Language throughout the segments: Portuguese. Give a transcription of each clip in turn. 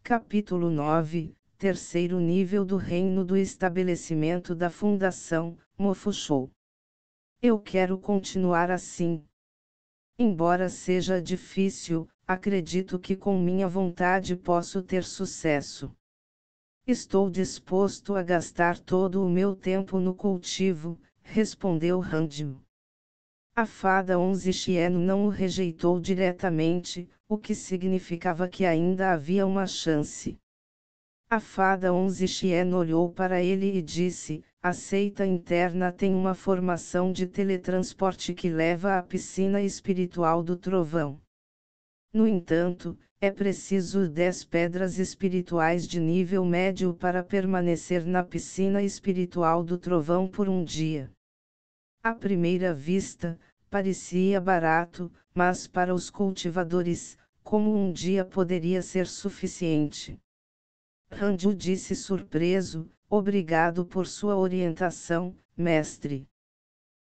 Capítulo 9, Terceiro nível do reino do estabelecimento da fundação, Mofusho. Eu quero continuar assim. Embora seja difícil, acredito que com minha vontade posso ter sucesso. Estou disposto a gastar todo o meu tempo no cultivo, respondeu Ranju. A fada Onze Xieno não o rejeitou diretamente, o que significava que ainda havia uma chance. A fada Onze Xieno olhou para ele e disse: a seita interna tem uma formação de teletransporte que leva à piscina espiritual do trovão. No entanto, é preciso 10 pedras espirituais de nível médio para permanecer na piscina espiritual do trovão por um dia. À primeira vista, parecia barato, mas para os cultivadores, como um dia poderia ser suficiente? Ranju disse surpreso: obrigado por sua orientação, mestre.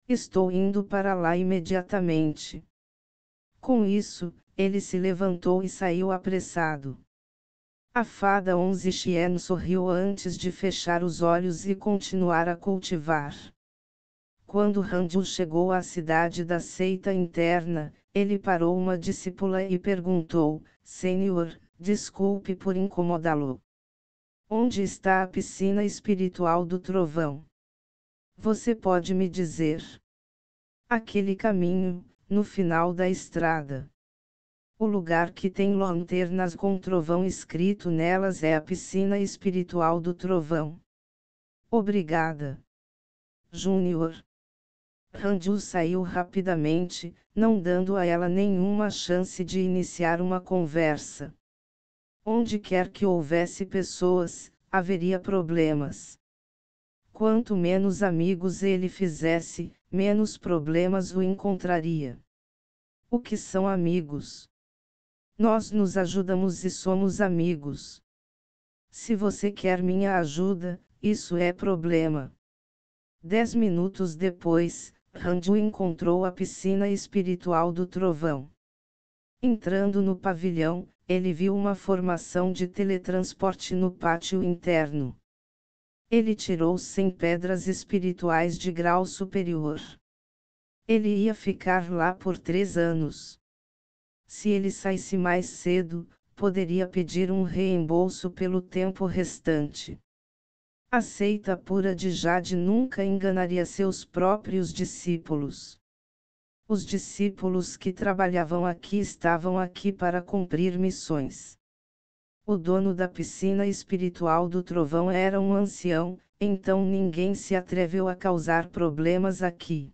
Estou indo para lá imediatamente. Com isso, ele se levantou e saiu apressado. A fada Onze Xieno sorriu antes de fechar os olhos e continuar a cultivar. Quando Ranju chegou à cidade da seita interna, ele parou uma discípula e perguntou: Senhor, desculpe por incomodá-lo. Onde está a piscina espiritual do trovão? Você pode me dizer? Aquele caminho, no final da estrada. O lugar que tem lanternas com trovão escrito nelas é a piscina espiritual do trovão. Obrigada. Júnior. Ranju saiu rapidamente, não dando a ela nenhuma chance de iniciar uma conversa. Onde quer que houvesse pessoas, haveria problemas. Quanto menos amigos ele fizesse, menos problemas o encontraria. O que são amigos? Nós nos ajudamos e somos amigos. Se você quer minha ajuda, isso é problema. 10 minutos depois, Ranju encontrou a piscina espiritual do trovão. Entrando no pavilhão, ele viu uma formação de teletransporte no pátio interno. Ele tirou 100 pedras espirituais de grau superior. Ele ia ficar lá por 3 anos. Se ele saísse mais cedo, poderia pedir um reembolso pelo tempo restante. A seita pura de Jade nunca enganaria seus próprios discípulos. Os discípulos que trabalhavam aqui estavam aqui para cumprir missões. O dono da piscina espiritual do trovão era um ancião, então ninguém se atreveu a causar problemas aqui.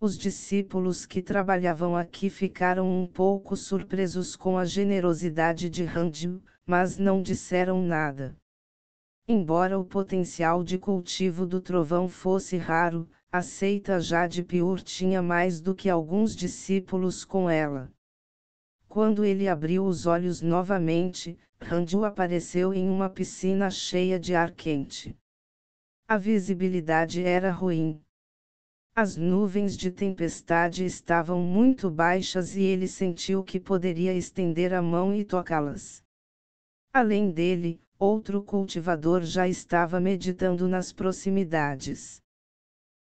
Os discípulos que trabalhavam aqui ficaram um pouco surpresos com a generosidade de Ranju, mas não disseram nada. Embora o potencial de cultivo do trovão fosse raro, a seita Jade Pure tinha mais do que alguns discípulos com ela. Quando ele abriu os olhos novamente, Ranju apareceu em uma piscina cheia de ar quente. A visibilidade era ruim. As nuvens de tempestade estavam muito baixas e ele sentiu que poderia estender a mão e tocá-las. Além dele, outro cultivador já estava meditando nas proximidades.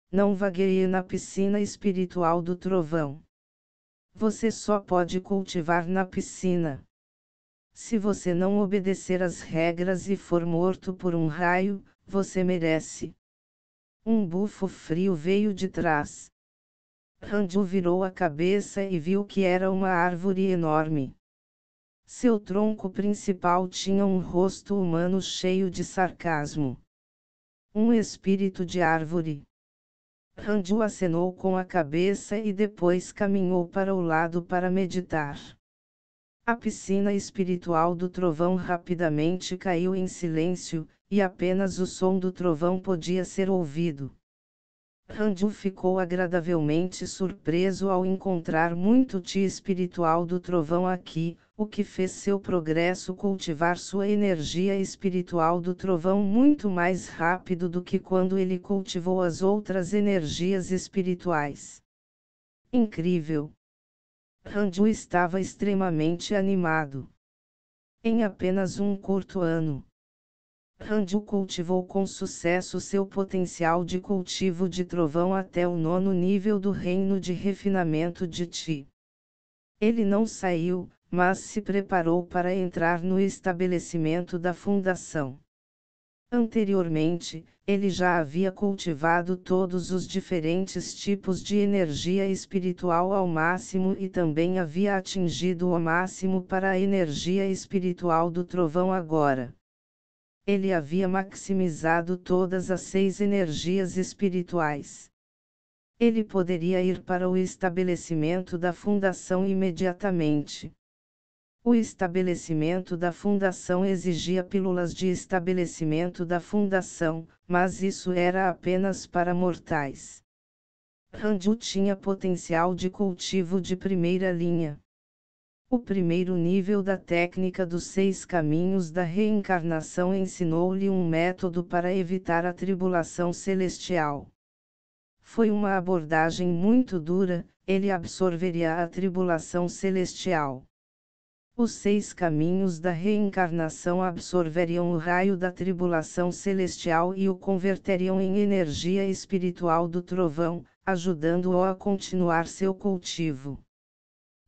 Não vagueie na piscina espiritual do trovão. Você só pode cultivar na piscina. Se você não obedecer às regras e for morto por um raio, você merece. Um bufo frio veio de trás. Ranju virou a cabeça e viu que era uma árvore enorme. Seu tronco principal tinha um rosto humano cheio de sarcasmo. Um espírito de árvore. Ranju acenou com a cabeça e depois caminhou para o lado para meditar. A piscina espiritual do trovão rapidamente caiu em silêncio, e apenas o som do trovão podia ser ouvido. Ranju ficou agradavelmente surpreso ao encontrar muito chi espiritual do trovão aqui, o que fez seu progresso cultivar sua energia espiritual do trovão muito mais rápido do que quando ele cultivou as outras energias espirituais. Incrível! Ranju estava extremamente animado. Em apenas um curto ano, Ranju cultivou com sucesso seu potencial de cultivo de trovão até o 9º nível do reino de refinamento de Ti. Ele não saiu, mas se preparou para entrar no estabelecimento da fundação. Anteriormente, ele já havia cultivado todos os diferentes tipos de energia espiritual ao máximo e também havia atingido o máximo para a energia espiritual do trovão agora. Ele havia maximizado todas as 6 energias espirituais. Ele poderia ir para o estabelecimento da fundação imediatamente. O estabelecimento da fundação exigia pílulas de estabelecimento da fundação, mas isso era apenas para mortais. Ranju tinha potencial de cultivo de primeira linha. O primeiro nível da técnica dos 6 caminhos da reencarnação ensinou-lhe um método para evitar a tribulação celestial. Foi uma abordagem muito dura, ele absorveria a tribulação celestial. Os 6 caminhos da reencarnação absorveriam o raio da tribulação celestial e o converteriam em energia espiritual do trovão, ajudando-o a continuar seu cultivo.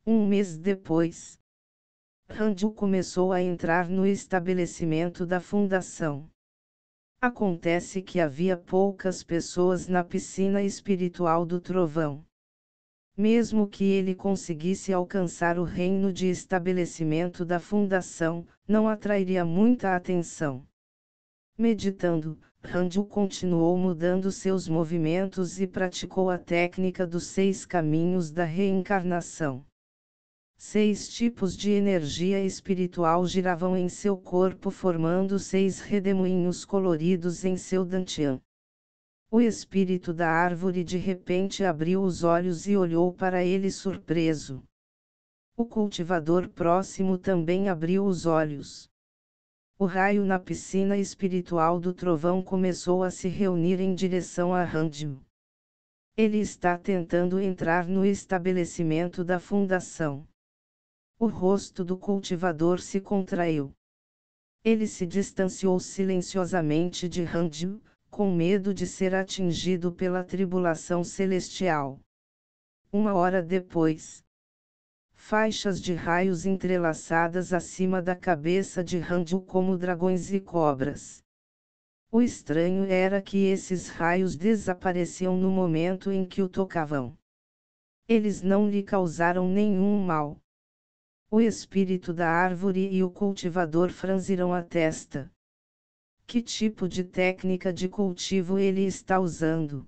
Um mês depois, Ranju começou a entrar no estabelecimento da fundação. Acontece que havia poucas pessoas na piscina espiritual do trovão. Mesmo que ele conseguisse alcançar o reino de estabelecimento da fundação, não atrairia muita atenção. Meditando, Ranju continuou mudando seus movimentos e praticou a técnica dos 6 caminhos da reencarnação. 6 tipos de energia espiritual giravam em seu corpo formando 6 redemoinhos coloridos em seu dantian. O espírito da árvore de repente abriu os olhos e olhou para ele surpreso. O cultivador próximo também abriu os olhos. O raio na piscina espiritual do trovão começou a se reunir em direção a Ranju. Ele está tentando entrar no estabelecimento da fundação. O rosto do cultivador se contraiu. Ele se distanciou silenciosamente de Ranju, com medo de ser atingido pela tribulação celestial. 1 hora depois, faixas de raios entrelaçadas acima da cabeça de Ranju como dragões e cobras. O estranho era que esses raios desapareciam no momento em que o tocavam. Eles não lhe causaram nenhum mal. O espírito da árvore e o cultivador franziram a testa. Que tipo de técnica de cultivo ele está usando?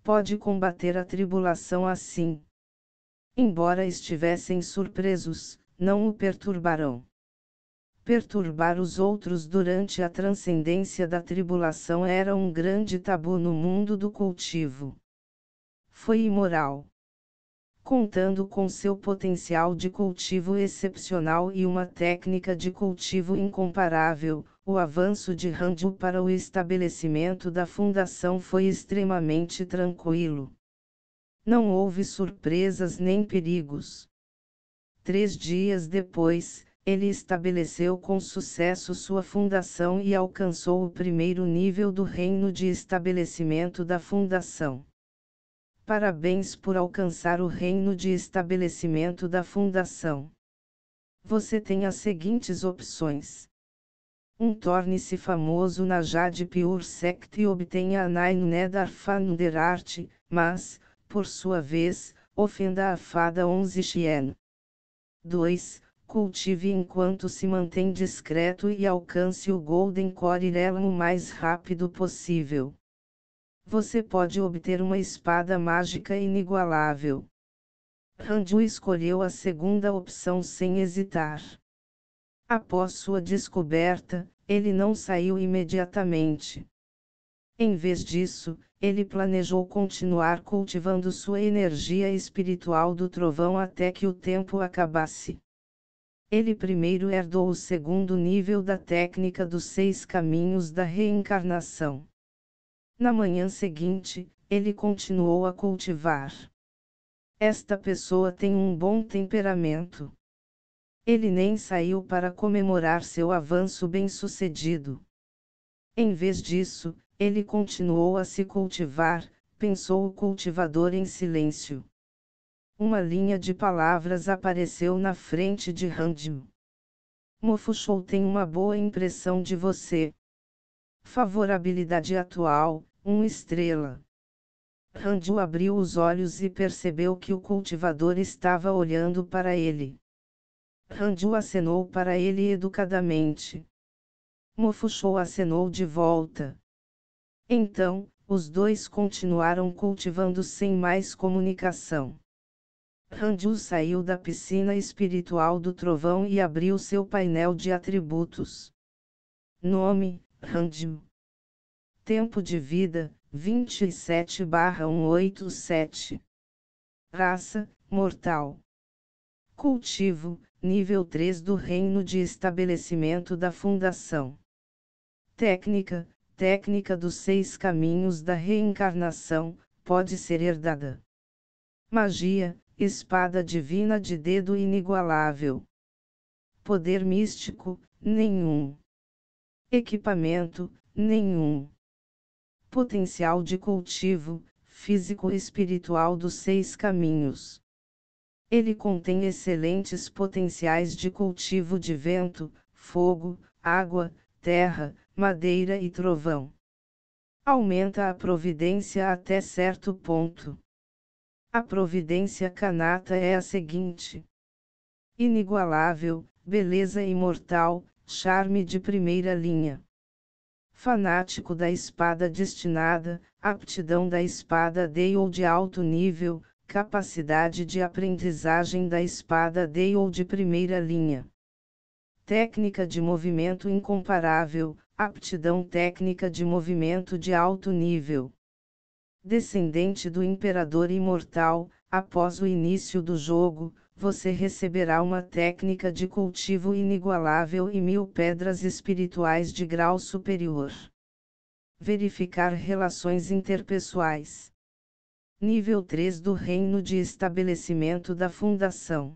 Pode combater a tribulação assim. Embora estivessem surpresos, não o perturbarão. Perturbar os outros durante a transcendência da tribulação era um grande tabu no mundo do cultivo. Foi imoral. Contando com seu potencial de cultivo excepcional e uma técnica de cultivo incomparável, o avanço de Ranju para o estabelecimento da fundação foi extremamente tranquilo. Não houve surpresas nem perigos. 3 dias depois, ele estabeleceu com sucesso sua fundação e alcançou o primeiro nível do reino de estabelecimento da fundação. Parabéns por alcançar o reino de estabelecimento da fundação. Você tem as seguintes opções. 1. Torne-se famoso na Jade Pure Sect e obtenha a Nine Nether Thunder Art, mas, por sua vez, ofenda a fada 11 Xien. 2. Cultive enquanto se mantém discreto e alcance o Golden Core Realm o mais rápido possível. Você pode obter uma espada mágica inigualável. Ranju escolheu a segunda opção sem hesitar. Após sua descoberta, ele não saiu imediatamente. Em vez disso, ele planejou continuar cultivando sua energia espiritual do trovão até que o tempo acabasse. Ele primeiro herdou o segundo nível da técnica dos 6 caminhos da reencarnação. Na manhã seguinte, ele continuou a cultivar. Esta pessoa tem um bom temperamento. Ele nem saiu para comemorar seu avanço bem-sucedido. Em vez disso, ele continuou a se cultivar, pensou o cultivador em silêncio. Uma linha de palavras apareceu na frente de Ranju. Mofushou tem uma boa impressão de você. Favorabilidade atual, 1 estrela. Ranju abriu os olhos e percebeu que o cultivador estava olhando para ele. Ranju acenou para ele educadamente. Mofushou acenou de volta. Então, os dois continuaram cultivando sem mais comunicação. Ranju saiu da piscina espiritual do trovão e abriu seu painel de atributos. Nome: Ranju. Tempo de vida: 27/187. Raça: mortal. Cultivo: nível 3 do reino de estabelecimento da fundação. Técnica: técnica dos 6 caminhos da reencarnação, pode ser herdada. Magia: espada divina de dedo inigualável. Poder místico: nenhum. Equipamento: nenhum. Potencial de cultivo: físico-espiritual dos 6 caminhos. Ele contém excelentes potenciais de cultivo de vento, fogo, água, terra, madeira e trovão. Aumenta a providência até certo ponto. A providência Kanata é a seguinte: inigualável, beleza imortal, charme de primeira linha. Fanático da espada destinada, aptidão da espada Dei de alto nível, capacidade de aprendizagem da espada Dei de primeira linha. Técnica de movimento incomparável, aptidão técnica de movimento de alto nível. Descendente do Imperador Imortal, após o início do jogo, você receberá uma técnica de cultivo inigualável e 1000 pedras espirituais de grau superior. Verificar relações interpessoais. Nível 3 do reino de estabelecimento da fundação.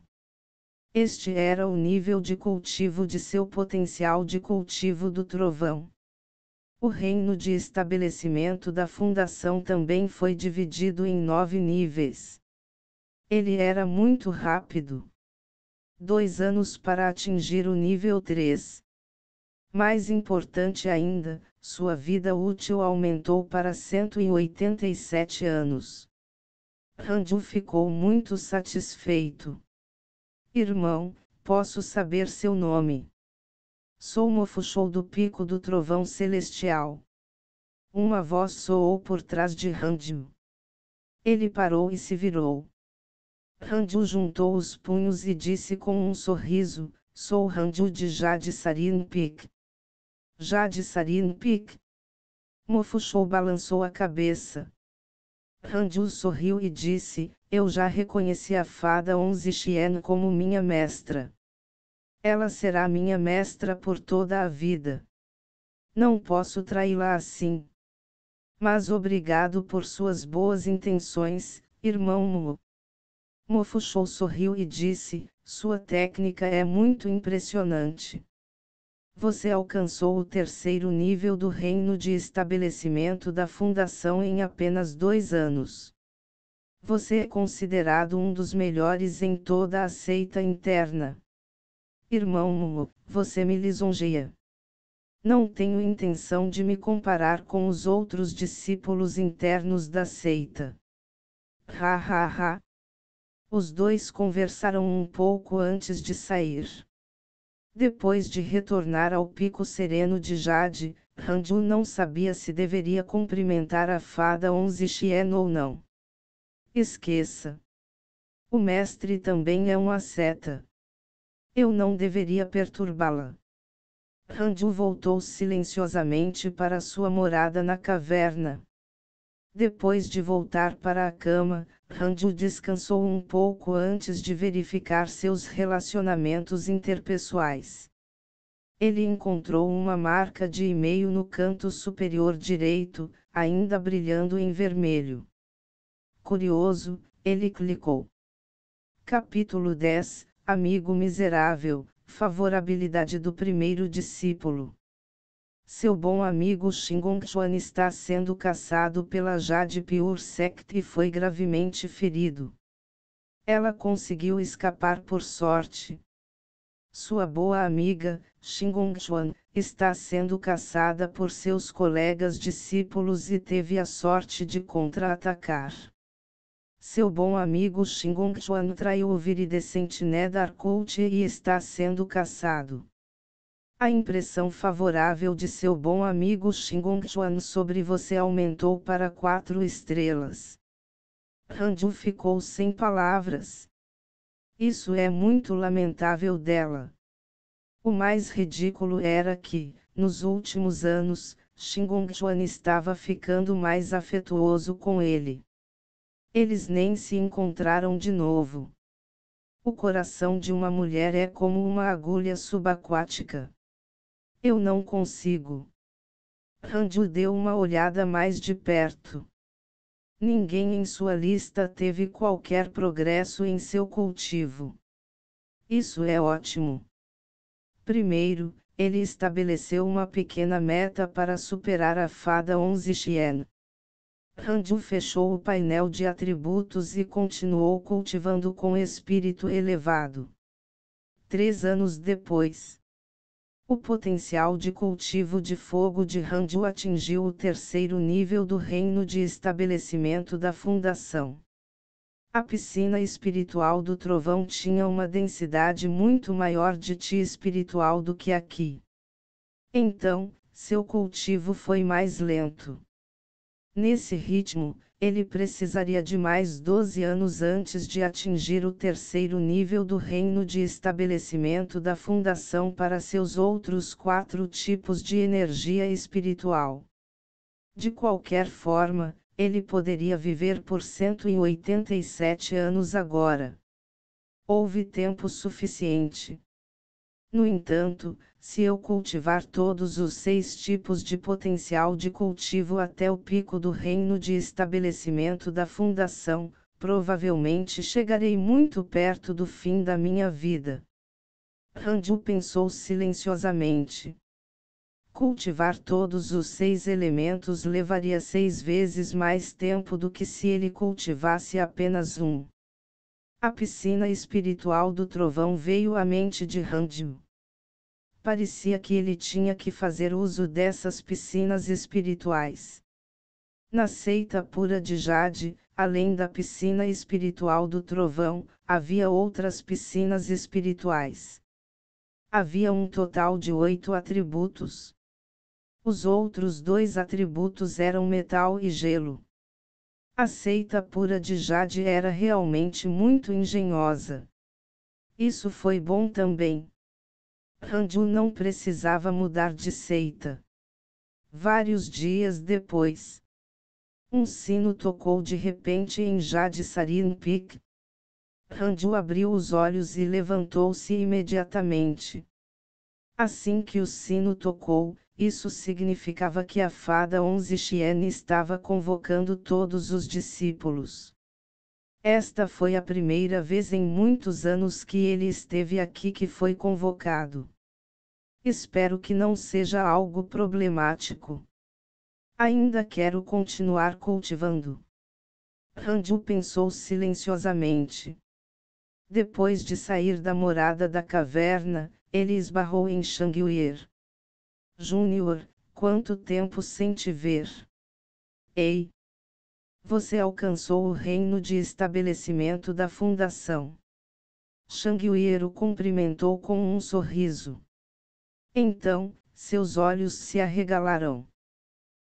Este era o nível de cultivo de seu potencial de cultivo do trovão. O reino de estabelecimento da fundação também foi dividido em 9 níveis. Ele era muito rápido. 2 anos para atingir o nível 3. Mais importante ainda, sua vida útil aumentou para 187 anos. Ranju ficou muito satisfeito. Irmão, posso saber seu nome? Sou Mofushou do Pico do Trovão Celestial. Uma voz soou por trás de Ranju. Ele parou e se virou. Ranju juntou os punhos e disse com um sorriso: sou Ranju de Jade Sarinpik. Jade Sarinpik? Mofushou balançou a cabeça. Ranju sorriu e disse: eu já reconheci a fada 11 Xien como minha mestra. Ela será minha mestra por toda a vida. Não posso traí-la assim. Mas obrigado por suas boas intenções, irmão Mu. Mofushou sorriu e disse: sua técnica é muito impressionante. Você alcançou o 3º nível do reino de estabelecimento da fundação em apenas 2 anos. Você é considerado um dos melhores em toda a seita interna. Irmão Mu, você me lisonjeia. Não tenho intenção de me comparar com os outros discípulos internos da seita. Ha ha ha. Os dois conversaram um pouco antes de sair. Depois de retornar ao pico sereno de Jade, Ranju não sabia se deveria cumprimentar a fada 11 Xien ou não. Esqueça. O mestre também é um asceta. Eu não deveria perturbá-la. Ranju voltou silenciosamente para sua morada na caverna. Depois de voltar para a cama, Ranju descansou um pouco antes de verificar seus relacionamentos interpessoais. Ele encontrou uma marca de e-mail no canto superior direito, ainda brilhando em vermelho. Curioso, ele clicou. Capítulo 10, amigo miserável, favorabilidade do primeiro discípulo. Seu bom amigo Shingon-chuan está sendo caçado pela Jade Pure Sect e foi gravemente ferido. Ela conseguiu escapar por sorte. Sua boa amiga, Shingon-chuan, está sendo caçada por seus colegas discípulos e teve a sorte de contra-atacar. Seu bom amigo Shingon-chuan traiu o viridescente Nether Cult e está sendo caçado. A impressão favorável de seu bom amigo Shingon-chuan sobre você aumentou para 4 estrelas. Hanju ficou sem palavras. Isso é muito lamentável dela. O mais ridículo era que, nos últimos anos, Shingon-chuan estava ficando mais afetuoso com ele. Eles nem se encontraram de novo. O coração de uma mulher é como uma agulha subaquática. Eu não consigo. Hanju deu uma olhada mais de perto. Ninguém em sua lista teve qualquer progresso em seu cultivo. Isso é ótimo. Primeiro, ele estabeleceu uma pequena meta para superar a fada 11 Xian. Hanju fechou o painel de atributos e continuou cultivando com espírito elevado. 3 anos depois, o potencial de cultivo de fogo de Hanju atingiu o 3º nível do reino de estabelecimento da fundação. A piscina espiritual do trovão tinha uma densidade muito maior de Ti espiritual do que aqui. Então, seu cultivo foi mais lento. Nesse ritmo, ele precisaria de mais 12 anos antes de atingir o 3º nível do reino de estabelecimento da fundação para seus outros 4 tipos de energia espiritual. De qualquer forma, ele poderia viver por 187 anos agora. Houve tempo suficiente. No entanto, se eu cultivar todos os 6 tipos de potencial de cultivo até o pico do reino de estabelecimento da fundação, provavelmente chegarei muito perto do fim da minha vida. Hanju pensou silenciosamente. Cultivar todos os 6 elementos levaria 6 vezes mais tempo do que se ele cultivasse apenas um. A piscina espiritual do trovão veio à mente de Hanju. Parecia que ele tinha que fazer uso dessas piscinas espirituais. Na seita pura de Jade, além da piscina espiritual do trovão, havia outras piscinas espirituais. Havia um total de 8 atributos. Os outros 2 atributos eram metal e gelo. A seita pura de Jade era realmente muito engenhosa. Isso foi bom também. Hanju não precisava mudar de seita. Vários dias depois, um sino tocou de repente em Jade Sarin Peak. Hanju abriu os olhos e levantou-se imediatamente. Assim que o sino tocou, isso significava que a fada 11 Xian estava convocando todos os discípulos. Esta foi a primeira vez em muitos anos que ele esteve aqui que foi convocado. Espero que não seja algo problemático. Ainda quero continuar cultivando. Hanju pensou silenciosamente. Depois de sair da morada da caverna, ele esbarrou em Shangwir. Júnior, quanto tempo sem te ver? Ei! Você alcançou o reino de estabelecimento da fundação. Shangwir o cumprimentou com um sorriso. Então, seus olhos se arregalaram.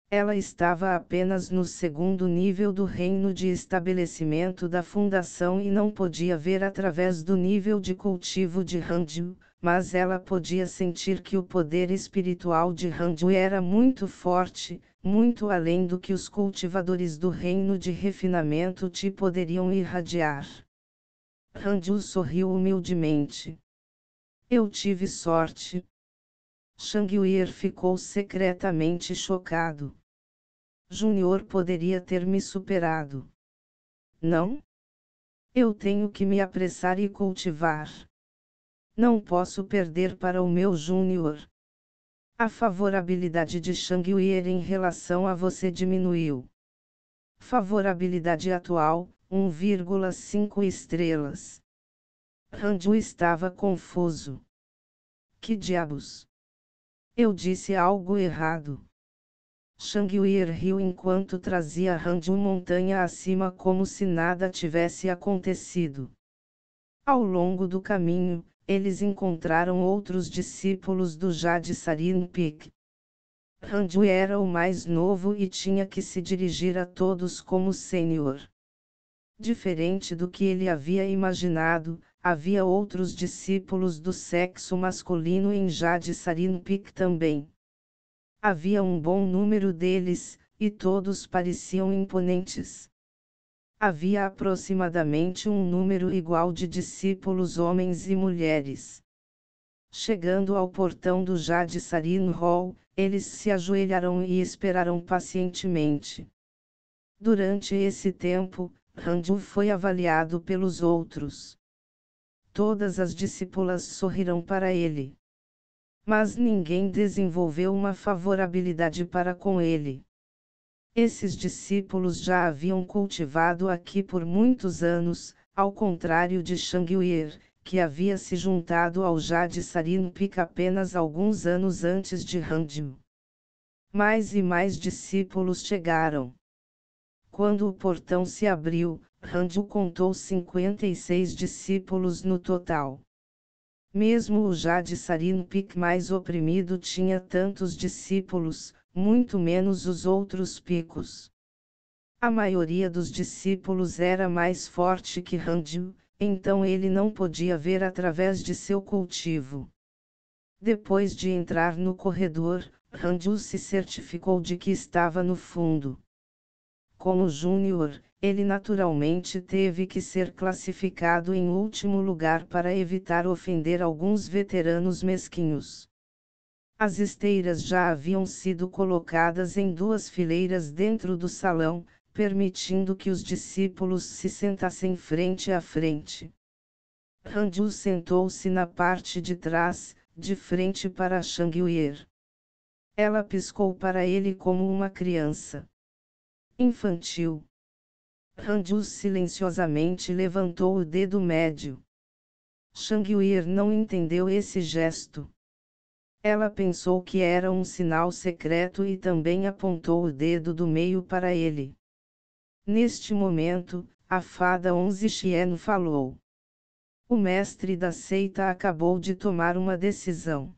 Ela estava apenas no 2º nível do reino de estabelecimento da fundação e não podia ver através do nível de cultivo de Hanju, mas ela podia sentir que o poder espiritual de Hanju era muito forte, muito além do que os cultivadores do reino de refinamento te poderiam irradiar. Hanju sorriu humildemente. Eu tive sorte. Shangwir ficou secretamente chocado. Júnior poderia ter me superado. Não? Eu tenho que me apressar e cultivar. Não posso perder para o meu júnior. A favorabilidade de Chang Yuer em relação a você diminuiu. Favorabilidade atual, 1,5 estrelas. Ranju estava confuso. Que diabos? Eu disse algo errado. Chang Yuer riu enquanto trazia Ranju montanha acima como se nada tivesse acontecido. Ao longo do caminho, eles encontraram outros discípulos do Jade Sarin Peak. Ranju era o mais novo e tinha que se dirigir a todos como sênior. Diferente do que ele havia imaginado, havia outros discípulos do sexo masculino em Jade Sarin Peak também. Havia um bom número deles, e todos pareciam imponentes. Havia aproximadamente um número igual de discípulos homens e mulheres. Chegando ao portão do Jade Sarin Hall, eles se ajoelharam e esperaram pacientemente. Durante esse tempo, Ranju foi avaliado pelos outros. Todas as discípulas sorriram para ele. Mas ninguém desenvolveu uma favorabilidade para com ele. Esses discípulos já haviam cultivado aqui por muitos anos, ao contrário de Chang Yuer, que havia se juntado ao Jade Sarin Peak apenas alguns anos antes de Ranju. Mais e mais discípulos chegaram. Quando o portão se abriu, Ranju contou 56 discípulos no total. Mesmo o Jade Sarin Peak mais oprimido tinha tantos discípulos, muito menos os outros picos. A maioria dos discípulos era mais forte que Ranju, então ele não podia ver através de seu cultivo. Depois de entrar no corredor, Ranju se certificou de que estava no fundo. Como júnior, ele naturalmente teve que ser classificado em último lugar para evitar ofender alguns veteranos mesquinhos. As esteiras já haviam sido colocadas em 2 fileiras dentro do salão, permitindo que os discípulos se sentassem frente a frente. Ranju sentou-se na parte de trás, de frente para Chang Yuer. Ela piscou para ele como uma criança infantil. Ranju silenciosamente levantou o dedo médio. Chang Yuer não entendeu esse gesto. Ela pensou que era um sinal secreto e também apontou o dedo do meio para ele. Neste momento, a fada 11 Xian falou. O mestre da seita acabou de tomar uma decisão.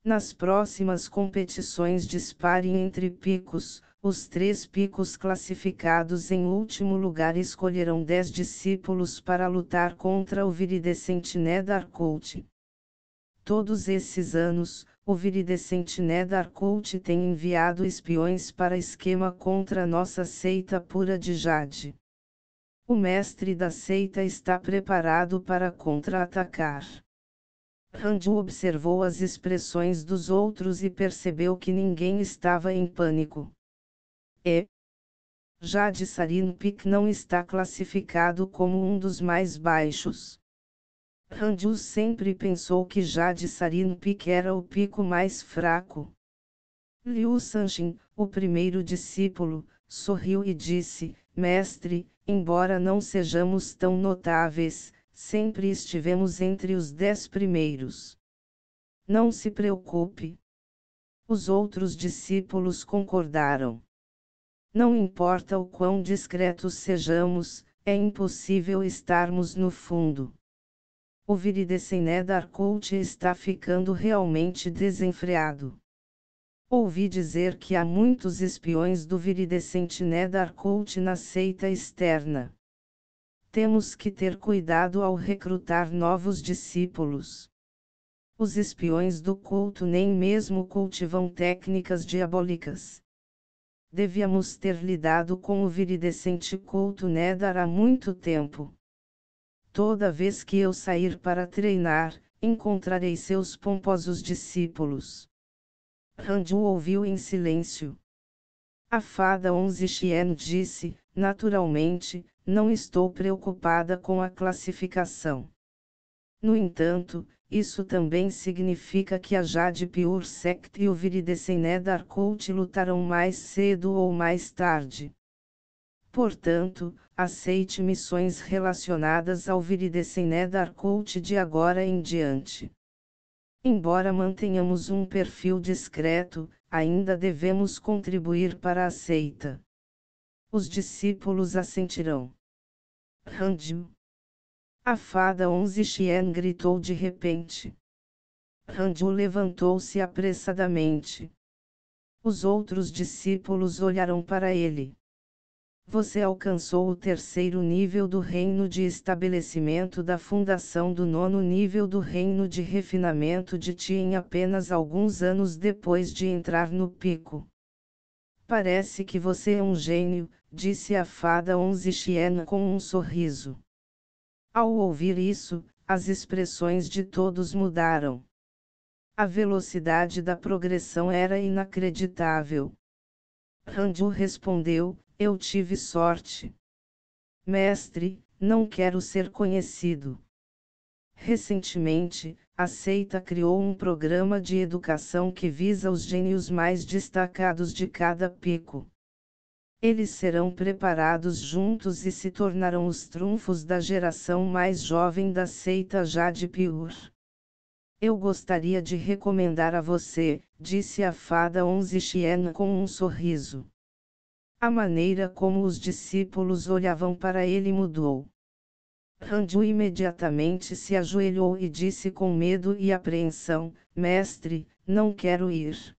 Nas próximas competições de sparring entre picos, os 3 picos classificados em último lugar escolherão 10 discípulos para lutar contra o viridescente Nether Cult. Todos esses anos, o viridescente Nether Cult tem enviado espiões para esquema contra nossa seita pura de Jade. O mestre da seita está preparado para contra-atacar. Ranju observou as expressões dos outros e percebeu que ninguém estava em pânico. Jade Sarin Peak não está classificado como um dos mais baixos. Ranju sempre pensou que Jade Sarin Peak era o pico mais fraco. Liu Sanjin, o primeiro discípulo, sorriu e disse: Mestre, embora não sejamos tão notáveis, sempre estivemos entre os 10 primeiros. Não se preocupe. Os outros discípulos concordaram. Não importa o quão discretos sejamos, é impossível estarmos no fundo. O viridescente Nether Cult está ficando realmente desenfreado. Ouvi dizer que há muitos espiões do viridescente Nether Cult na seita externa. Temos que ter cuidado ao recrutar novos discípulos. Os espiões do culto nem mesmo cultivam técnicas diabólicas. Devíamos ter lidado com o viridescente culto Nether há muito tempo. Toda vez que eu sair para treinar, encontrarei seus pomposos discípulos. Ranju ouviu em silêncio. A fada 11 Xian disse: naturalmente, não estou preocupada com a classificação. No entanto, isso também significa que a Jade Pure Sect e o Viridescendar Cult lutarão mais cedo ou mais tarde. Portanto, aceite missões relacionadas ao Viridescendar Cult de agora em diante. Embora mantenhamos um perfil discreto, ainda devemos contribuir para a seita. Os discípulos assentirão. Ranju. A fada 11 Xian gritou de repente. Ranju levantou-se apressadamente. Os outros discípulos olharam para ele. Você alcançou o terceiro nível do reino de estabelecimento da fundação do nono nível do reino de refinamento de Ti em apenas alguns anos depois de entrar no pico. Parece que você é um gênio, disse a fada 11 Xian com um sorriso. Ao ouvir isso, as expressões de todos mudaram. A velocidade da progressão era inacreditável. Ranju respondeu, eu tive sorte. Mestre, não quero ser conhecido. Recentemente, a seita criou um programa de educação que visa os gênios mais destacados de cada pico. Eles serão preparados juntos e se tornarão os trunfos da geração mais jovem da seita Jade Pure. Eu gostaria de recomendar a você, disse a fada 11 Xian com um sorriso. A maneira como os discípulos olhavam para ele mudou. Ranju imediatamente se ajoelhou e disse com medo e apreensão, Mestre, não quero ir.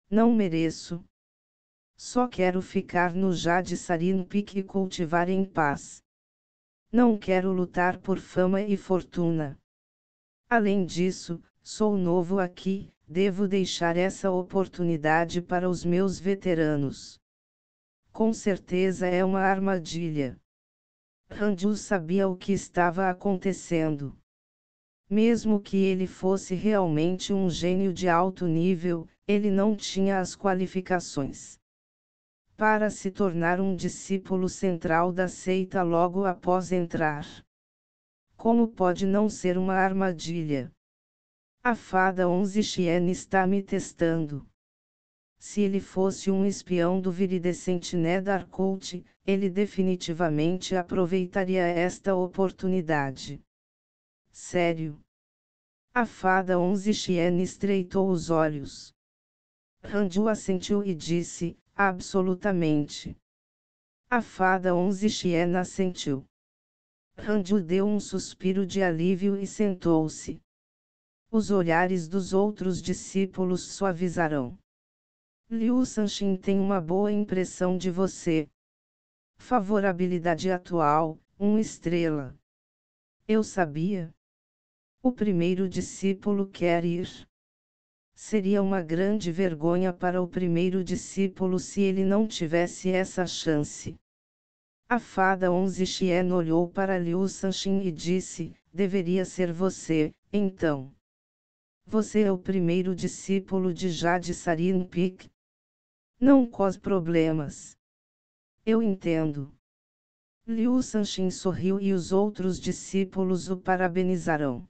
Não mereço. Só quero ficar no Jade Sarin Peak e cultivar em paz. Não quero lutar por fama e fortuna. Além disso, sou novo aqui, devo deixar essa oportunidade para os meus veteranos. Com certeza é uma armadilha. Ranju sabia o que estava acontecendo. Mesmo que ele fosse realmente um gênio de alto nível, ele não tinha as qualificações para se tornar um discípulo central da seita logo após entrar. Como pode não ser uma armadilha? A fada 11 Xian está me testando. Se ele fosse um espião do Viridescendar Cult, ele definitivamente aproveitaria esta oportunidade. Sério? A fada 11 Xian estreitou os olhos. Ranju assentiu e disse, absolutamente. A fada 11 Xian assentiu. Ranju deu um suspiro de alívio e sentou-se. Os olhares dos outros discípulos suavizarão. Liu Sanxin tem uma boa impressão de você. Favorabilidade atual, 1 estrela. Eu sabia. O primeiro discípulo quer ir. Seria uma grande vergonha para o primeiro discípulo se ele não tivesse essa chance. A fada 11 Xian olhou para Liu Sanxin e disse, deveria ser você, então. Você é o primeiro discípulo de Jade Sarin Peak? Não cause problemas. Eu entendo. Liu Sanxin sorriu e os outros discípulos o parabenizarão.